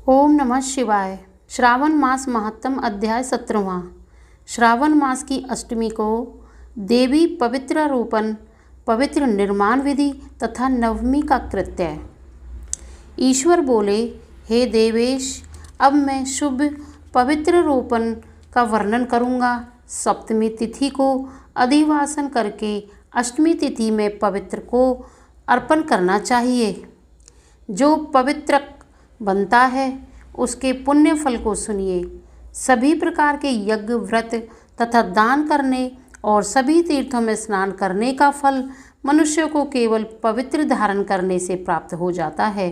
ओम नमः शिवाय। श्रावण मास महात्म अध्याय 17वां। श्रावण मास की अष्टमी को देवी पवित्र रोपण, पवित्र निर्माण विधि तथा नवमी का कृत्य है। ईश्वर बोले, हे देवेश, अब मैं शुभ पवित्र रोपण का वर्णन करूँगा। सप्तमी तिथि को अधिवासन करके अष्टमी तिथि में पवित्र को अर्पण करना चाहिए। जो पवित्र बनता है उसके पुण्य फल को सुनिए। सभी प्रकार के यज्ञ, व्रत तथा दान करने और सभी तीर्थों में स्नान करने का फल मनुष्य को केवल पवित्र धारण करने से प्राप्त हो जाता है,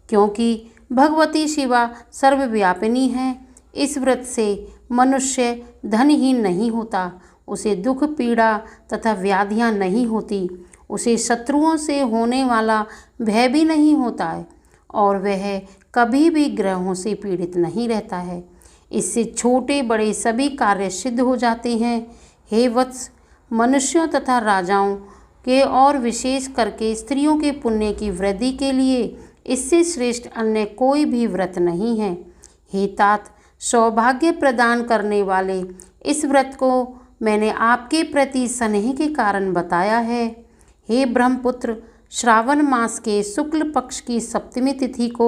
क्योंकि भगवती शिवा सर्वव्यापिनी है। इस व्रत से मनुष्य धनहीन नहीं होता, उसे दुख, पीड़ा तथा व्याधियां नहीं होती, उसे शत्रुओं से होने वाला भय भी नहीं होता है और वह कभी भी ग्रहों से पीड़ित नहीं रहता है। इससे छोटे बड़े सभी कार्य सिद्ध हो जाते हैं। हे वत्स, मनुष्यों तथा राजाओं के और विशेष करके स्त्रियों के पुण्य की वृद्धि के लिए इससे श्रेष्ठ अन्य कोई भी व्रत नहीं है। हे तात, सौभाग्य प्रदान करने वाले इस व्रत को मैंने आपके प्रति स्नेह के कारण बताया है। हे ब्रह्मपुत्र, श्रावण मास के शुक्ल पक्ष की सप्तमी तिथि को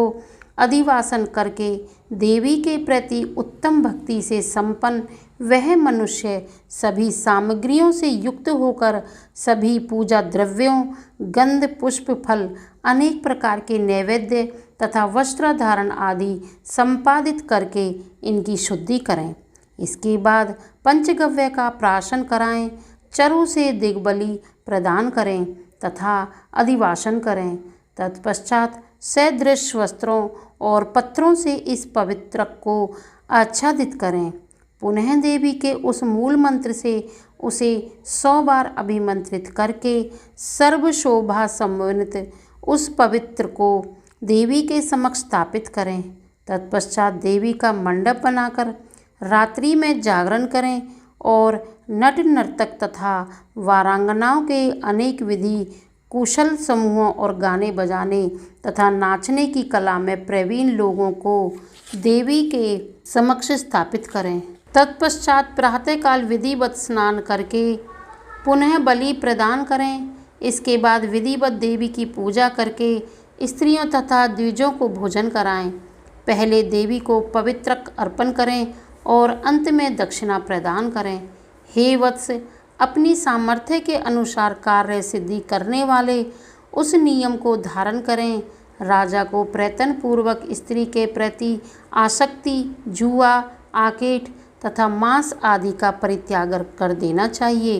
अधिवासन करके देवी के प्रति उत्तम भक्ति से संपन्न वह मनुष्य सभी सामग्रियों से युक्त होकर सभी पूजा द्रव्यों, गंध, पुष्प, फल, अनेक प्रकार के नैवेद्य तथा वस्त्र धारण आदि संपादित करके इनकी शुद्धि करें। इसके बाद पंचगव्य का प्राशन कराएं, चरु से दिग्बली प्रदान करें तथा अधिवासन करें। तत्पश्चात सदृश वस्त्रों और पत्रों से इस पवित्र को आच्छादित करें। पुनः देवी के उस मूल मंत्र से उसे 100 बार अभिमंत्रित करके सर्व शोभा समन्वित उस पवित्र को देवी के समक्ष स्थापित करें। तत्पश्चात देवी का मंडप बनाकर रात्रि में जागरण करें और नट नर्तक तथा वारांगनाओं के अनेक विधि कुशल समूहों और गाने बजाने तथा नाचने की कला में प्रवीण लोगों को देवी के समक्ष स्थापित करें। तत्पश्चात प्रातःकाल विधिवत स्नान करके पुनः बलि प्रदान करें। इसके बाद विधिवत देवी की पूजा करके स्त्रियों तथा द्विजों को भोजन कराएं। पहले देवी को पवित्र अर्पण करें और अंत में दक्षिणा प्रदान करें। हे वत्स, अपनी सामर्थ्य के अनुसार कार्य सिद्धि करने वाले उस नियम को धारण करें। राजा को प्रयत्न पूर्वक स्त्री के प्रति आसक्ति, जुआ, आकेट तथा मांस आदि का परित्याग कर देना चाहिए।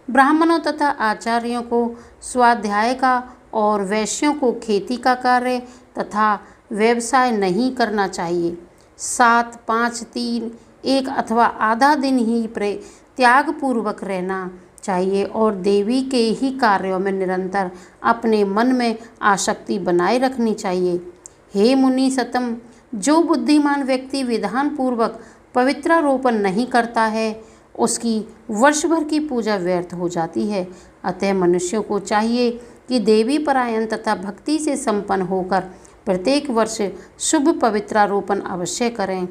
ब्राह्मणों तथा आचार्यों को स्वाध्याय का और वैश्यों को खेती का कार्य तथा व्यवसाय नहीं करना चाहिए। 7, 5, 3, 1 अथवा आधा दिन ही त्याग पूर्वक रहना चाहिए और देवी के ही कार्यों में निरंतर अपने मन में आसक्ति बनाए रखनी चाहिए। हे मुनि सतम, जो बुद्धिमान व्यक्ति विधान पूर्वक पवित्रारोपण नहीं करता है उसकी वर्ष भर की पूजा व्यर्थ हो जाती है। अतः मनुष्यों को चाहिए कि देवी परायण तथा भक्ति से संपन्न होकर प्रत्येक वर्ष शुभ पवित्रारोपण अवश्य करें।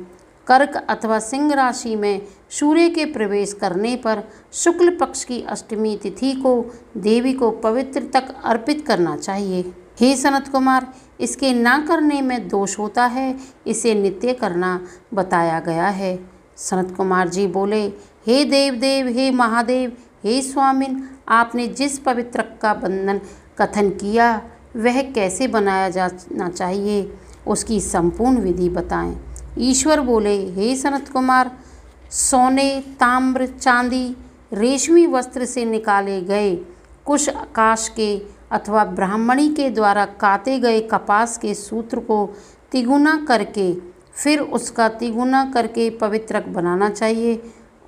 कर्क अथवा सिंह राशि में सूर्य के प्रवेश करने पर शुक्ल पक्ष की अष्टमी तिथि को देवी को पवित्र तक अर्पित करना चाहिए। हे सनत कुमार, इसके ना करने में दोष होता है, इसे नित्य करना बताया गया है। सनत कुमार जी बोले, हे देवदेव, हे महादेव, हे स्वामिन, आपने जिस पवित्र का बंधन कथन किया वह कैसे बनाया जाना चाहिए, उसकी संपूर्ण विधि बताएं। ईश्वर बोले, हे सनत कुमार, सोने, ताम्र, चांदी, रेशमी वस्त्र से निकाले गए कुश आकाश के अथवा ब्राह्मणी के द्वारा काते गए कपास के सूत्र को तिगुना करके फिर उसका तिगुना करके पवित्रक बनाना चाहिए।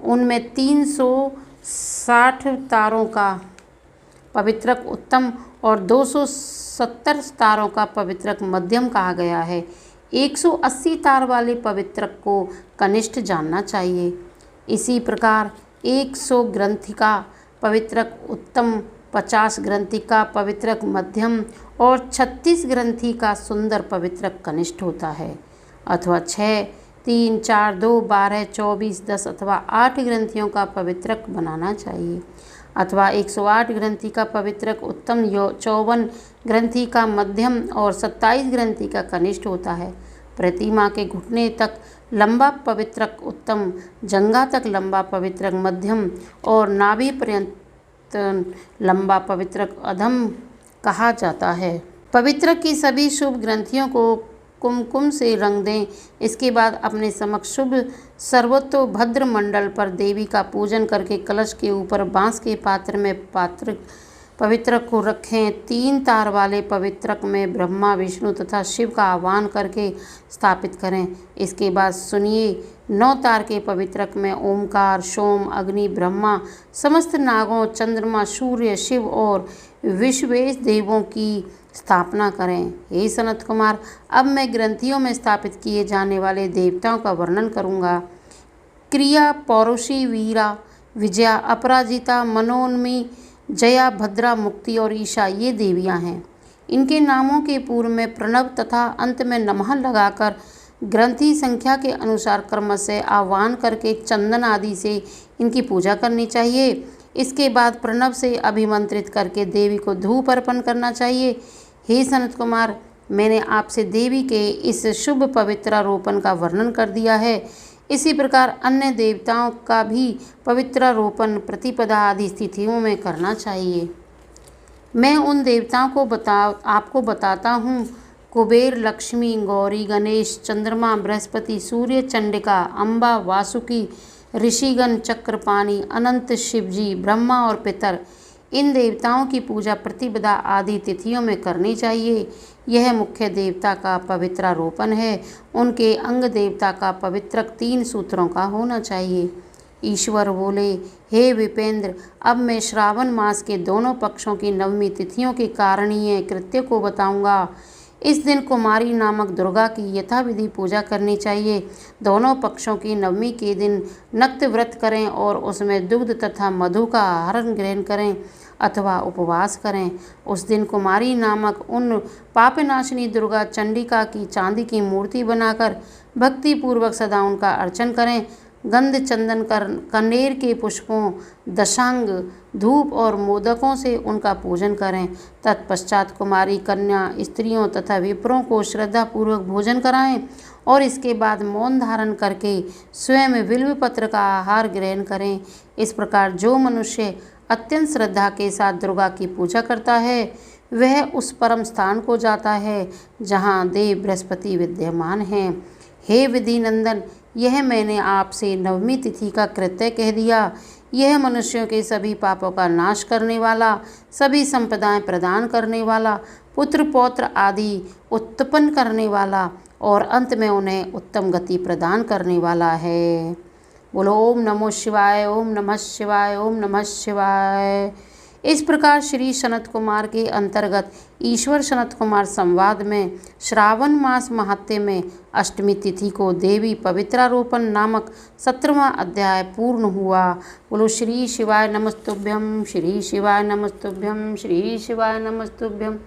उनमें 360 तारों का पवित्रक उत्तम और 270 तारों का पवित्रक मध्यम कहा गया है। 180 तार वाले पवित्रक को कनिष्ठ जानना चाहिए। इसी प्रकार 100 ग्रंथि का पवित्रक उत्तम, 50 ग्रंथि का पवित्रक मध्यम और 36 ग्रंथि का सुंदर पवित्रक कनिष्ठ होता है। अथवा 6, 3, 4, 2, 12, 24, 10 अथवा 8 ग्रंथियों का पवित्रक बनाना चाहिए, अथवा 108 ग्रंथि का पवित्रक उत्तम, 54 ग्रंथि का मध्यम और 27 ग्रंथि का कनिष्ठ होता है। प्रतिमा के घुटने तक लंबा पवित्रक उत्तम, जंघा तक लंबा पवित्रक मध्यम और नाभि पर्यंत लंबा पवित्रक अधम कहा जाता है। पवित्रक की सभी शुभ ग्रंथियों को कुमकुम से रंग दें। इसके बाद अपने समक्ष शुभ सर्वतोभद्र मंडल पर देवी का पूजन करके कलश के ऊपर बांस के पात्र में पवित्रक को रखें। 3 तार वाले पवित्रक में ब्रह्मा, विष्णु तथा शिव का आह्वान करके स्थापित करें। इसके बाद सुनिए, 9 तार के पवित्रक में ओमकार, सोम, अग्नि, ब्रह्मा, समस्त नागों, चंद्रमा, सूर्य, शिव और विश्वेश देवों की स्थापना करें। हे सनत कुमार, अब मैं ग्रंथियों में स्थापित किए जाने वाले देवताओं का वर्णन करूँगा। क्रिया, पौरुषी, वीरा, विजया, अपराजिता, मनोन्मी, जया, भद्रा, मुक्ति और ईशा ये देवियां हैं। इनके नामों के पूर्व में प्रणव तथा अंत में नमः लगाकर ग्रंथि संख्या के अनुसार क्रम से आह्वान करके चंदन आदि से इनकी पूजा करनी चाहिए। इसके बाद प्रणव से अभिमंत्रित करके देवी को धूप अर्पण करना चाहिए। हे सनत कुमार, मैंने आपसे देवी के इस शुभ पवित्रारोपण का वर्णन कर दिया है। इसी प्रकार अन्य देवताओं का भी पवित्रारोपण प्रतिपदा आदि स्थितियों में करना चाहिए। मैं उन देवताओं को आपको बताता हूँ। कुबेर, लक्ष्मी, गौरी, गणेश, चंद्रमा, बृहस्पति, सूर्य, चंडिका, अम्बा, वासुकी, ऋषिगण, चक्रपाणि, अनंत, शिवजी, ब्रह्मा और पितर, इन देवताओं की पूजा प्रतिपदा आदि तिथियों में करनी चाहिए। यह मुख्य देवता का पवित्रारोपण है। उनके अंग देवता का पवित्रक 3 सूत्रों का होना चाहिए। ईश्वर बोले, हे विपेंद्र, अब मैं श्रावण मास के दोनों पक्षों की नवमी तिथियों के कारणीय कृत्य को बताऊंगा। इस दिन कुमारी नामक दुर्गा की यथाविधि पूजा करनी चाहिए। दोनों पक्षों की नवमी के दिन नक्त व्रत करें और उसमें दुग्ध तथा मधु का आहार ग्रहण करें अथवा उपवास करें। उस दिन कुमारी नामक उन पापनाशिनी दुर्गा चंडिका की चांदी की मूर्ति बनाकर भक्ति पूर्वक सदा उनका अर्चन करें। गंध, चंदन, कनेर के पुष्पों, दशांग, धूप और मोदकों से उनका पूजन करें। तत्पश्चात कुमारी कन्या, स्त्रियों तथा विप्रों को श्रद्धापूर्वक भोजन कराएं और इसके बाद मौन धारण करके स्वयं बिल्व पत्र का आहार ग्रहण करें। इस प्रकार जो मनुष्य अत्यंत श्रद्धा के साथ दुर्गा की पूजा करता है वह उस परम स्थान को जाता है जहाँ देव बृहस्पति विद्यमान हैं। हे विधि नंदन, यह मैंने आपसे नवमी तिथि का कृत्य कह दिया। यह मनुष्यों के सभी पापों का नाश करने वाला, सभी संपदाएं प्रदान करने वाला, पुत्र पौत्र आदि उत्पन्न करने वाला और अंत में उन्हें उत्तम गति प्रदान करने वाला है। बोलो ओम नमो शिवाय, ओम नमः शिवाय, ओम नमः शिवाय। इस प्रकार श्री सनत कुमार के अंतर्गत ईश्वर सनत कुमार संवाद में श्रावण मास महात्म्य में अष्टमी तिथि को देवी पवित्रारोपण नामक 17वां अध्याय पूर्ण हुआ। बोलो श्री शिवाय नमस्तुभ्यम, श्री शिवाय नमस्तुभ्यम, श्री शिवाय नमस्तुभ्यम।